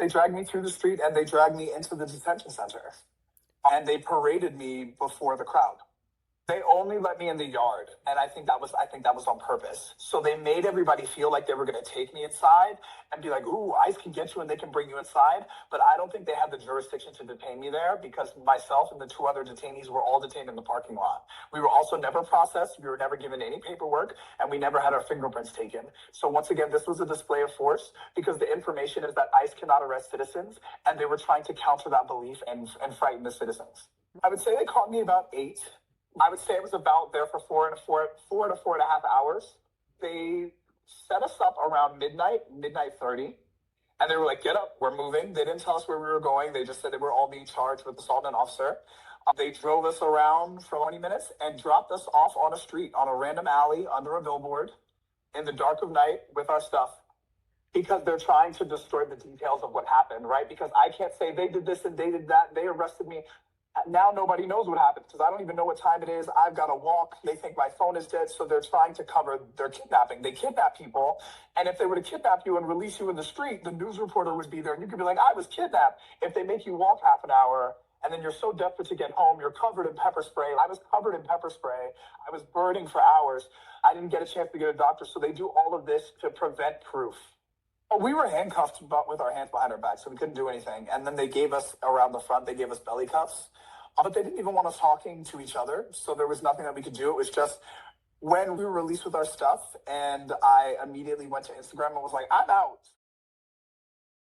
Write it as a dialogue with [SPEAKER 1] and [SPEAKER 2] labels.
[SPEAKER 1] They dragged me through the street and they dragged me into the detention center. And they paraded me before the crowd. They only let me in the yard, and I think that was on purpose. So they made everybody feel like they were going to take me inside and be like, "Ooh, ICE can get you and they can bring you inside." But I don't think they had the jurisdiction to detain me there because myself and the two other detainees were all detained in the parking lot. We were also never processed. We were never given any paperwork, and we never had our fingerprints taken. So once again, this was a display of force because the information is that ICE cannot arrest citizens, and they were trying to counter that belief and frighten the citizens. I would say they caught me about 8. I would say it was about there for 4 to 4.5 hours. They set us up around midnight 30. And they were like, "Get up, we're moving." They didn't tell us where we were going. They just said they were all being charged with assault on an officer. They drove us around for 20 minutes and dropped us off on a street, on a random alley under a billboard in the dark of night with our stuff. Because they're trying to destroy the details of what happened, right? Because I can't say they did this and they did that and they arrested me. Now nobody knows what happened because I don't even know what time it is. I've got to walk. They think my phone is dead, so they're trying to cover their kidnapping. They kidnap people, and if they were to kidnap you and release you in the street, the news reporter would be there, and you could be like, "I was kidnapped." If they make you walk half an hour, and then you're so desperate to get home, you're covered in pepper spray. I was covered in pepper spray. I was burning for hours. I didn't get a chance to get a doctor, so they do all of this to prevent proof. We were handcuffed but with our hands behind our back, so we couldn't do anything. And then they gave us, around the front, they gave us belly cuffs. But they didn't even want us talking to each other, so there was nothing that we could do. It was just when we were released with our stuff, and I immediately went to Instagram and was like, "I'm out."